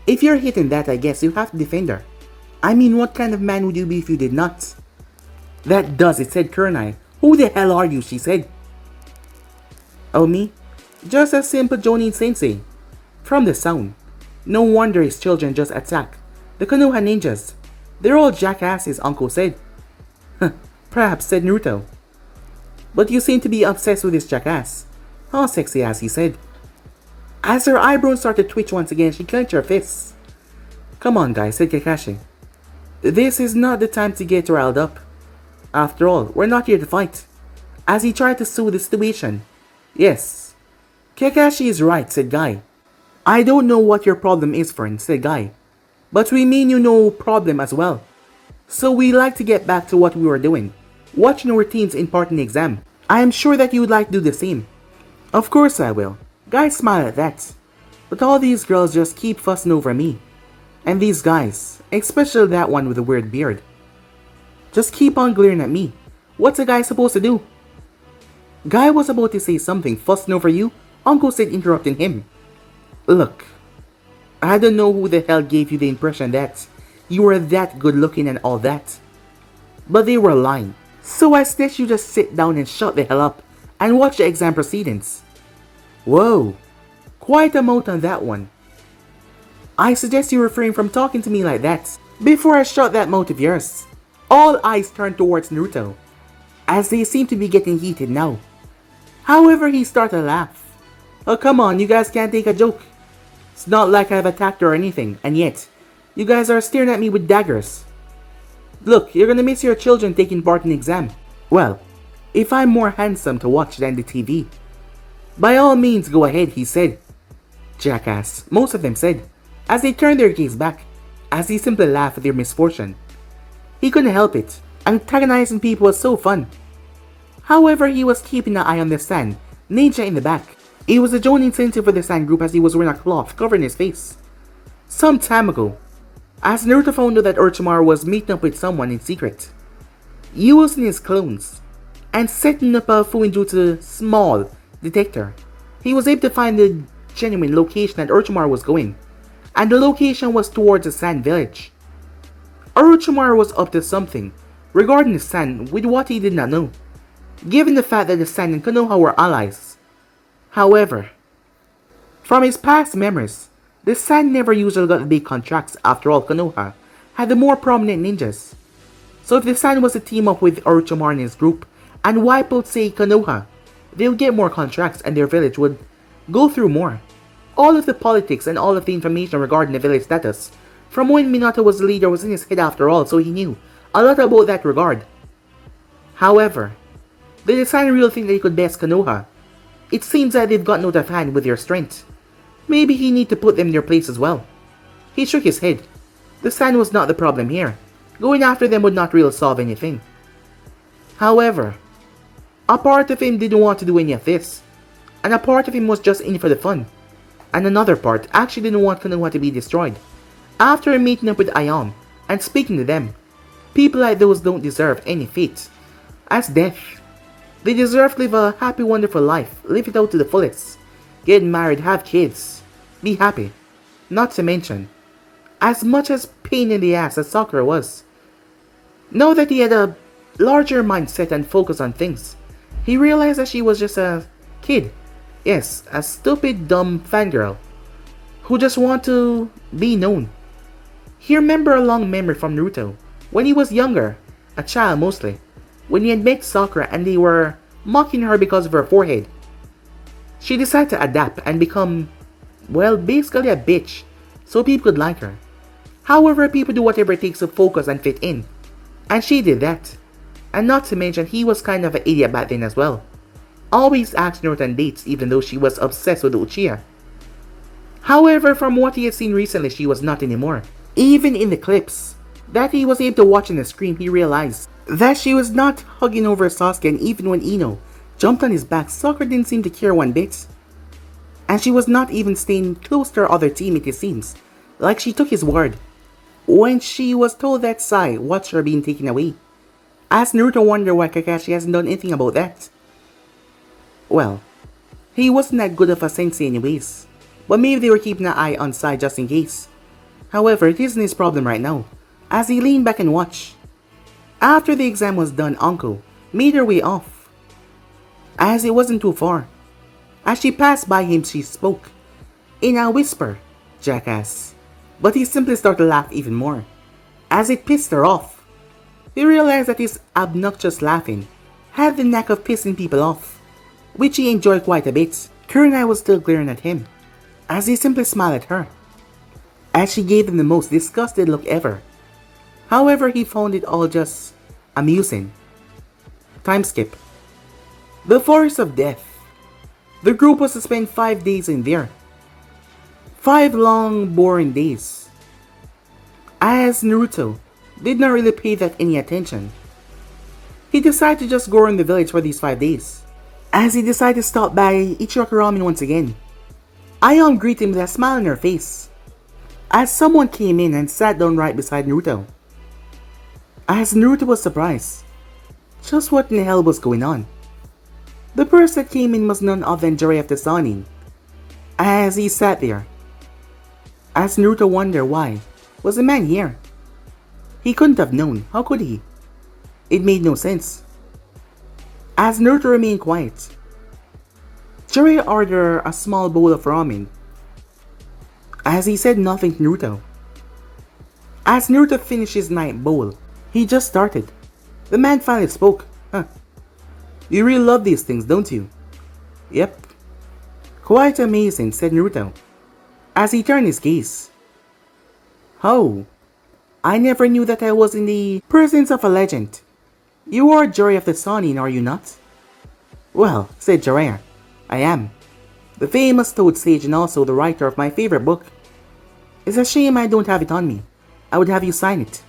If you're hitting that, I guess you have to defend her. I mean, what kind of man would you be if you did not? That does it, said Kurenai. Who the hell are you, she said. Oh, me? Just a simple Jonin sensei. From the sound. No wonder his children just attack the Konoha ninjas. They're all jackasses, Uncle said. Perhaps, said Naruto. But you seem to be obsessed with this jackass. How sexy ass, he said. As her eyebrows started to twitch once again, she clenched her fists. Come on, guys, said Kakashi. This is not the time to get riled up. After all, we're not here to fight. As he tried to soothe the situation. Yes. Kakashi is right, said Guy. I don't know what your problem is, friend, said Guy. But we mean you no problem as well. So we like to get back to what we were doing. Watching our team's important exam. I am sure that you would like to do the same. Of course I will. Guy smiled at that. But all these girls just keep fussing over me. And these guys, especially that one with the weird beard, just keep on glaring at me. What's a guy supposed to do? Guy was about to say something, fussing over you. Uncle said, interrupting him. Look, I don't know who the hell gave you the impression that you were that good looking and all that. But they were lying. So I suggest you just sit down and shut the hell up and watch the exam proceedings. Whoa, quite a mouth on that one. I suggest you refrain from talking to me like that before I shut that mouth of yours. All eyes turned towards Naruto, as they seem to be getting heated now. However, he started to laugh. Oh, come on, you guys can't take a joke. It's not like I've attacked her or anything, and yet, you guys are staring at me with daggers. Look, you're gonna miss your children taking part in the exam. Well, if I'm more handsome to watch than the TV. By all means, go ahead, he said. Jackass, most of them said, as they turned their gaze back, as he simply laughed at their misfortune. He couldn't help it. Antagonizing people was so fun. However, he was keeping an eye on the Sand ninja in the back. He was a joining center for the Sand group as he was wearing a cloth covering his face. Some time ago, as Naruto found out that Orochimaru was meeting up with someone in secret, using his clones and setting up a Fuinjutsu small detector, he was able to find the genuine location that Orochimaru was going, and the location was towards the Sand village. Orochimaru was up to something regarding the Sand with what he did not know, given the fact that the Sand and Konoha were allies. However, from his past memories, the Sand never usually got big contracts. After all, Konoha had the more prominent ninjas. So if the Sand was to team up with Orochimaru and his group and wipe out, say, Konoha, they would get more contracts and their village would go through more. All of the politics and all of the information regarding the village status From when Minato was the leader was in his head after all, so he knew a lot about that regard. However, the designer really think that he could best Konoha. It seems that they've gotten out of hand with their strength. Maybe he need to put them in their place as well. He shook his head. The sand was not the problem here. Going after them would not really solve anything. However, a part of him didn't want to do any of this. And a part of him was just in for the fun. And another part actually didn't want Konoha to be destroyed. After meeting up with Ayam and speaking to them, people like those don't deserve any fate as death. They deserve to live a happy, wonderful life, live it out to the fullest, get married, have kids, be happy. Not to mention, as much as pain in the ass as Sakura was, now that he had a larger mindset and focus on things, he realized that she was just a kid. Yes, a stupid, dumb fangirl who just want to be known. He remembered a long memory from Naruto when he was younger, a child mostly, when he had met Sakura and they were mocking her because of her forehead. She decided to adapt and become, well, basically a bitch so people could like her. However, people do whatever it takes to focus and fit in, and she did that. And not to mention, he was kind of an idiot back then as well. Always asked Naruto on dates even though she was obsessed with Uchiha. However, from what he had seen recently, she was not anymore. Even in the clips that he was able to watch on the screen, he realized that she was not hugging over Sasuke, and even when Ino jumped on his back, Sakura didn't seem to care one bit. And she was not even staying close to her other teammate, it seems, like she took his word when she was told that Sai watched her being taken away. As Naruto wondered why Kakashi hasn't done anything about that. Well, he wasn't that good of a sensei anyways, but maybe they were keeping an eye on Sai just in case. However, it isn't his problem right now, as he leaned back and watched. After the exam was done, Anko made her way off, as it wasn't too far. As she passed by him, she spoke in a whisper, "Jackass." But he simply started to laugh even more, as it pissed her off. He realized that his obnoxious laughing had the knack of pissing people off, which he enjoyed quite a bit. Kurenai was still glaring at him, as he simply smiled at her, as she gave him the most disgusted look ever. However, he found it all just amusing. Time skip. The Forest of Death. The group was to spend 5 days in there. 5 long, boring days. As Naruto did not really pay that any attention, he decided to just go around the village for these 5 days. As he decided to stop by Ichiraku Ramen once again, Ayam greeted him with a smile on her face, as someone came in and sat down right beside Naruto. As Naruto was surprised, just what in the hell was going on? The person that came in was none other than Jiraiya the Sannin, as he sat there. As Naruto wondered why was the man here. He couldn't have known, how could he? It made no sense. As Naruto remained quiet, Jiraiya ordered a small bowl of ramen, as he said nothing to Naruto. As Naruto finished his night bowl, he just started. The man finally spoke. "Huh. You really love these things, don't you?" "Yep." "Quite amazing," said Naruto, as he turned his gaze. "Oh, I never knew that I was in the presence of a legend. You are Jiraiya the Sannin, are you not?" "Well," said Jiraiya, "I am. The famous Toad Sage and also the writer of my favorite book. It's a shame I don't have it on me. I would have you sign it."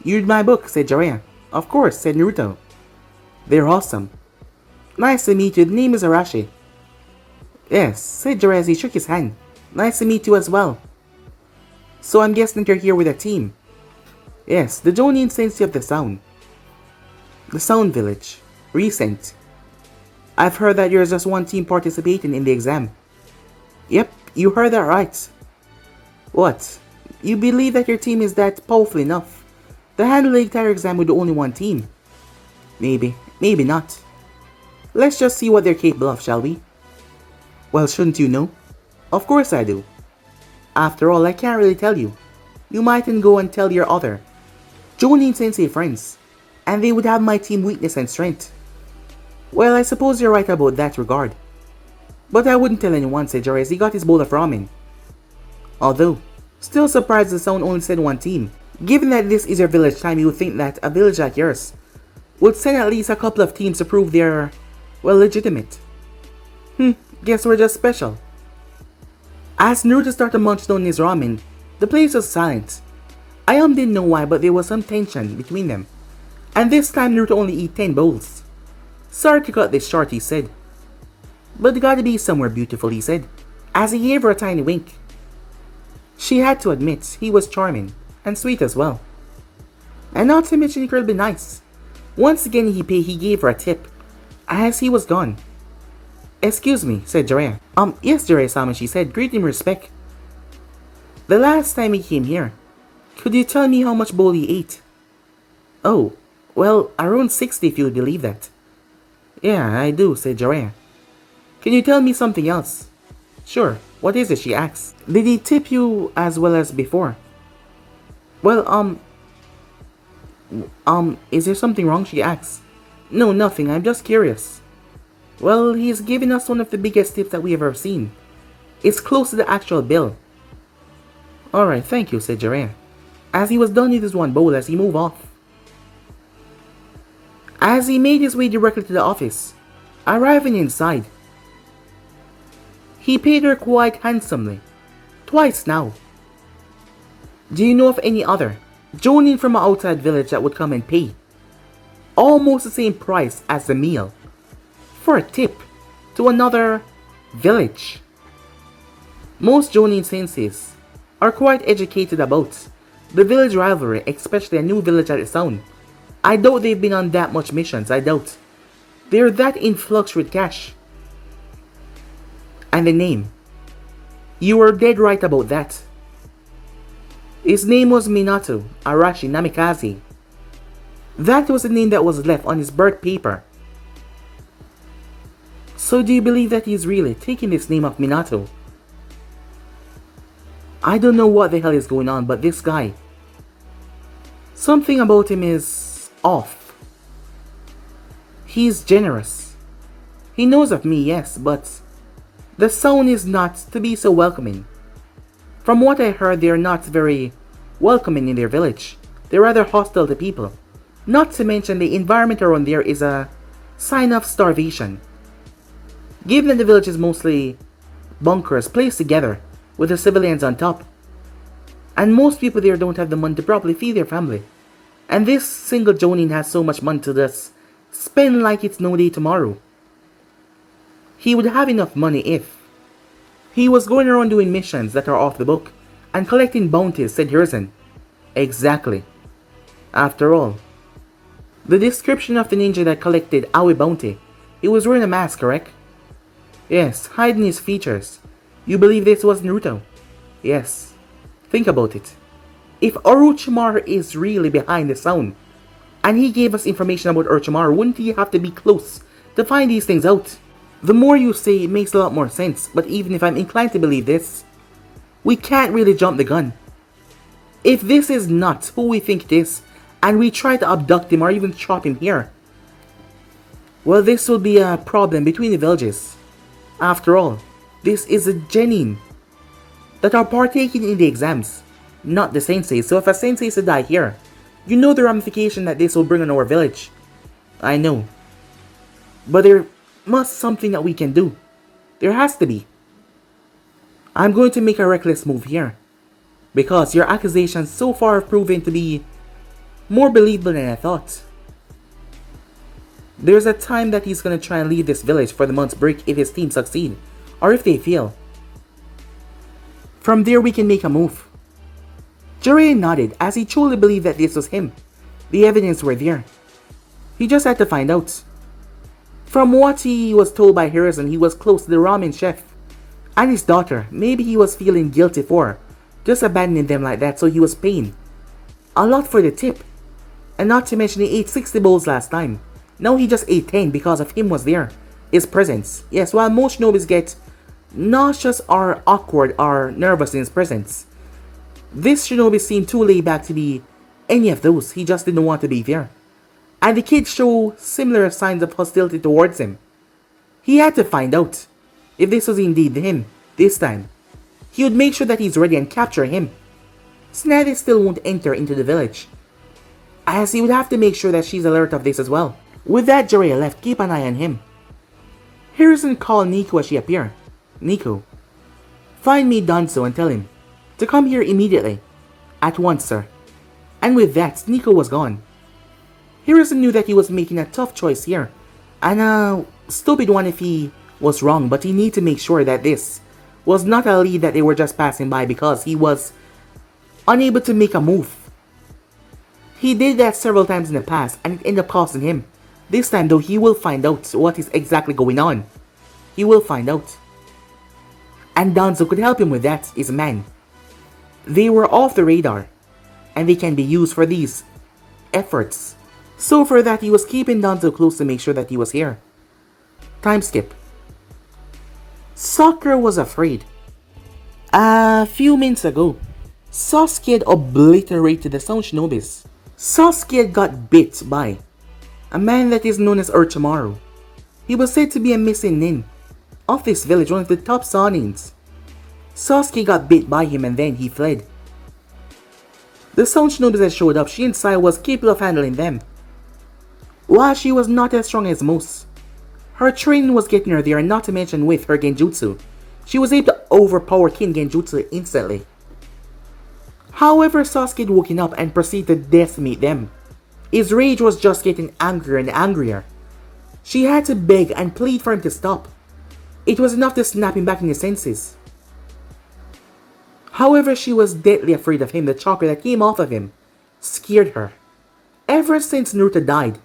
"You read my book," said Jiraiya. "Of course," said Naruto. "They're awesome." "Nice to meet you. The name is Arashi." "Yes," said Jiraiya as he shook his hand. "Nice to meet you as well. So I'm guessing you're here with a team." "Yes, the Jonin Sensei of the Sound. The Sound Village. Recent. I've heard that there's just one team participating in the exam." "Yep, you heard that right." "What? You believe that your team is that powerful enough to handle the entire exam with only one team?" "Maybe, maybe not. Let's just see what they're capable of, shall we?" "Well, shouldn't you know?" "Of course I do. After all, I can't really tell you. You mightn't go and tell your other Jonin Sensei friends, and they would have my team weakness and strength." "Well, I suppose you're right about that regard. But I wouldn't tell anyone," said Jiraiya as he got his bowl of ramen. "Although, Still surprised the sound only said one team. Given that this is your village time, you would think that a village like yours would send at least a couple of teams to prove they're, well, legitimate. Guess we're just special. As Naruto started to munch down his ramen, the place was silent. Ayam didn't know why, but there was some tension between them. And this time Naruto only ate 10 bowls. Sorry to cut this short, he said. But gotta be somewhere beautiful, he said, as he gave her a tiny wink. She had to admit he was charming, and sweet as well. And not to mention incredibly nice. Once again he gave her a tip, as he was gone. Excuse me, said Jiraiya. Yes, Jiraiya-sama, she said, greeting respect. The last time he came here, could you tell me how much bowl he ate? Oh, well, around 60 if you would believe that. Yeah, I do, said Jiraiya. Can you tell me something else? Sure, what is it, she asked. Did he tip you as well as before? Well, is there something wrong, she asked. No, nothing, I'm just curious. Well, he's given us one of the biggest tips that we have ever seen. It's close to the actual bill. Alright, thank you, said Jiraiya, as he was done with his one bowl as he moved off. As he made his way directly to the office, arriving inside, he paid her quite handsomely. Twice now. Do you know of any other jonin from an outside village that would come and pay almost the same price as the meal for a tip to another village? Most jonin senseis are quite educated about the village rivalry, especially a new village at its own. I doubt they've been on that much missions, I doubt. They're that in flux with cash. And the name. You were dead right about that. His name was Minato Arashi Namikaze. That was the name that was left on his birth paper. So do you believe that he's really taking this name of Minato? I don't know what the hell is going on, but this guy, something about him is off. He's generous. He knows of me, yes, but the sound is not to be so welcoming. From what I heard, they're not very welcoming in their village. They're rather hostile to people. Not to mention the environment around there is a sign of starvation. Given that the village is mostly bunkers placed together with the civilians on top. And most people there don't have the money to properly feed their family. And this single jonin has so much money to just spend like it's no day tomorrow. He would have enough money if he was going around doing missions that are off the book and collecting bounties, said Hiruzen. Exactly. After all, the description of the ninja that collected Aoi bounty, he was wearing a mask, correct? Yes, hiding his features. You believe this was Naruto? Yes. Think about it. If Orochimaru is really behind the sound, and he gave us information about Orochimaru, wouldn't he have to be close to find these things out? The more you say, it makes a lot more sense, but even if I'm inclined to believe this, we can't really jump the gun. If this is not who we think it is, and we try to abduct him or even chop him here, well, this will be a problem between the villages. After all, this is a genin that are partaking in the exams, not the sensei. So if a sensei is to die here, you know the ramification that this will bring on our village. I know. But there must something that we can do. There has to be. I'm going to make a reckless move here, because your accusations so far have proven to be more believable than I thought. There's a time that he's going to try and leave this village for the month's break if his team succeed, or if they fail. From there we can make a move. Jiraiya nodded as he truly believed that this was him. The evidence were there. He just had to find out. From what he was told by Hiruzen, he was close to the ramen chef and his daughter. Maybe he was feeling guilty for just abandoning them like that, so he was paying a lot for the tip. And not to mention he ate 60 bowls last time. Now he just ate 10 because of him was there. His presence. Yes, while most shinobis get nauseous or awkward or nervous in his presence, this shinobi seemed too laid back to be any of those. He just didn't want to be there. And the kids show similar signs of hostility towards him. He had to find out if this was indeed him this time. He would make sure that he's ready and capture him Tsunade still won't enter into the village, as he would have to make sure that she's alert of this as well. With that, Jiraiya left, keep an eye on him. Hiruzen called Nico as she appeared. Nico, find me Danzo and tell him to come here immediately. At once, sir. And with that, Nico was gone. Hiruzen knew that he was making a tough choice here, and a stupid one if he was wrong, but he needed to make sure that this was not a lead that they were just passing by because he was unable to make a move. He did that several times in the past and it ended up costing him. This time though, he will find out what is exactly going on. He will find out. And Danzo could help him with that, his man. They were off the radar, and they can be used for these efforts. So for that, he was keeping Danzo close to make sure that he was here. Time skip. Sakura was afraid. A few minutes ago, Sasuke had obliterated the Sound Shinobis. Sasuke had got bit by a man that is known as Orochimaru. He was said to be a missing nin of this village, one of the top Sanins. Sasuke got bit by him and then he fled. The Sound Shinobis that showed up, she and Sai was capable of handling them. While she was not as strong as most, her training was getting her there, and not to mention with her genjutsu, she was able to overpower King Genjutsu instantly. However, Sasuke had woken up and proceeded to decimate them. His rage was just getting angrier and angrier. She had to beg and plead for him to stop. It was enough to snap him back in his senses. However, she was deadly afraid of him. The chakra that came off of him scared her. Ever since Naruto died,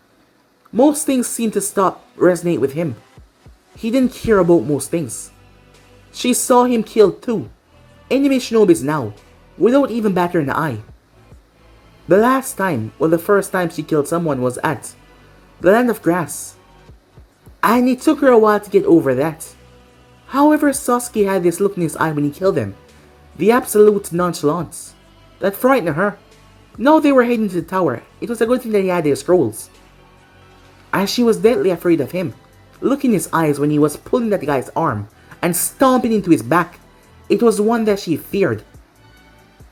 most things seemed to stop resonate with him. He didn't care about most things. She saw him kill 2 enemy shinobis now, without even batting an eye. The last time, or the first time she killed someone was at the Land of Grass. And it took her a while to get over that. However, Sasuke had this look in his eye when he killed them. The absolute nonchalance that frightened her. Now they were heading to the tower. It was a good thing that he had their scrolls. As she was deadly afraid of him, look in his eyes when he was pulling that guy's arm and stomping into his back. It was one that she feared.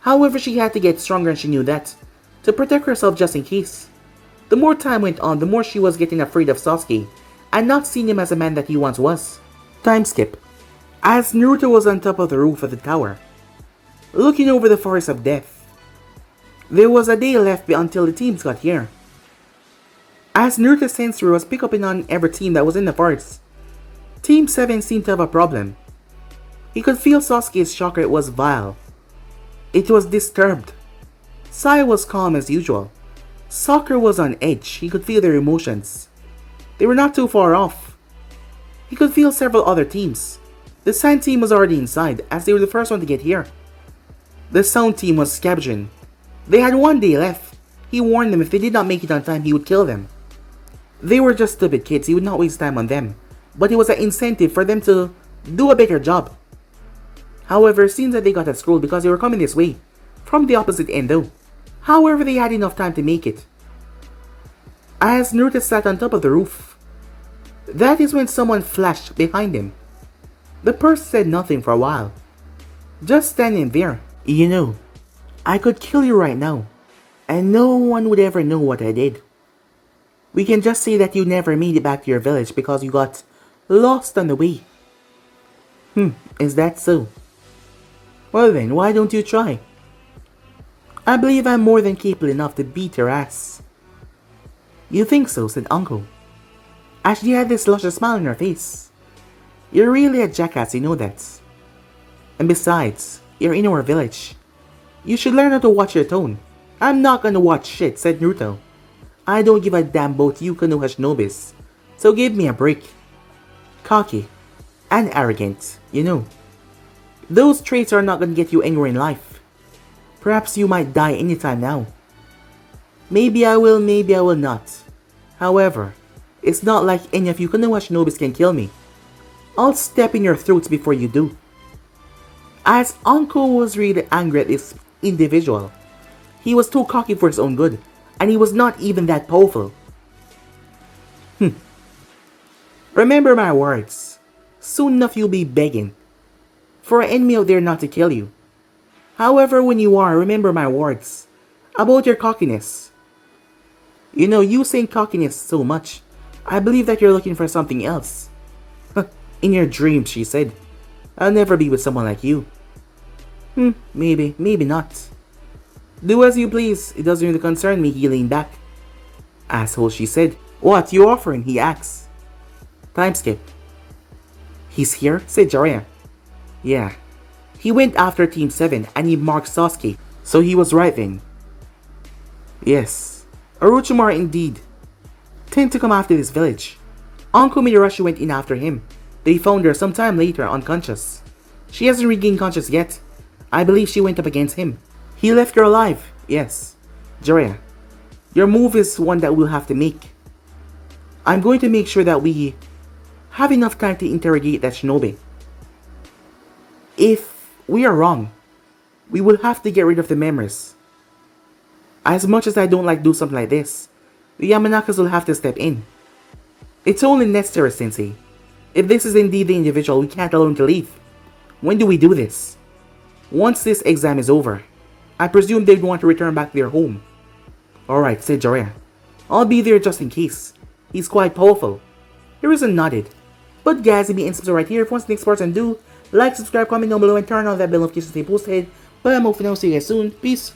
However, she had to get stronger, and she knew that, to protect herself just in case. The more time went on, the more she was getting afraid of Sasuke, and not seeing him as a man that he once was. Time skip. As Naruto was on top of the roof of the tower, looking over the forest of death, there was a day left until the teams got here. As Naruto's sensory was picking up on every team that was in the forest, Team 7 seemed to have a problem. He could feel Sasuke's chakra was vile. It was disturbed. Sai was calm as usual. Sakura was on edge. He could feel their emotions. They were not too far off. He could feel several other teams. The Sand team was already inside, as they were the first one to get here. The Sound team was scavenging. They had 1 day left. He warned them if they did not make it on time, he would kill them. They were just stupid kids. He would not waste time on them. But it was an incentive for them to do a better job. However, it seems that they got a scroll because they were coming this way, from the opposite end though. However, they had enough time to make it. As Naruto sat on top of the roof, that is when someone flashed behind him. The person said nothing for a while, just standing there. You know, I could kill you right now, and no one would ever know what I did. We can just say that you never made it back to your village because you got lost on the way. Is that so? Well then, why don't you try? I believe I'm more than capable enough to beat your ass. You think so, said Uncle. As she had this luscious smile on her face. You're really a jackass, you know that. And besides, you're in our village. You should learn how to watch your tone. I'm not gonna watch shit, said Naruto. I don't give a damn about you Konoha Shinobis, so give me a break. Cocky and arrogant, you know. Those traits are not gonna get you anywhere in life. Perhaps you might die anytime now. Maybe I will, maybe I will not. However, it's not like any of you Konoha Shinobis can kill me. I'll step in your throats before you do. As Uncle was really angry at this individual, he was too cocky for his own good, and he was not even that powerful. Remember my words. Soon enough you'll be begging for an enemy out there not to kill you. However, when you are, remember my words about your cockiness. You know, you saying cockiness so much, I believe that you're looking for something else. In your dreams, she said. I'll never be with someone like you. Maybe, maybe not. Do as you please, it doesn't really concern me, he leaned back. Asshole, she said. What you offering, he asked. Time skip. He's here, said Jiraiya. Yeah. He went after Team 7 and he marked Sasuke, so he was right then. Yes. Orochimaru indeed tend to come after this village. Uncle Midarashi went in after him. They found her sometime later unconscious. She hasn't regained conscious yet. I believe she went up against him. He left her alive, yes. Jiraiya, your move is one that we'll have to make. I'm going to make sure that we have enough time to interrogate that shinobi. If we are wrong, we will have to get rid of the memories. As much as I don't like do something like this, the Yamanakas will have to step in. It's only necessary, Sensei. If this is indeed the individual, we can't allow him to leave. When do we do this? Once this exam is over. I presume they'd want to return back to their home. Alright, said Jiraiya. I'll be there just in case. He's quite powerful. Hiruzen nodded. But guys, if you subscribe right here, if you want the next part and do, like, subscribe, comment down below, and turn on that bell notification to stay posted. But I'm off for now, see you guys soon. Peace.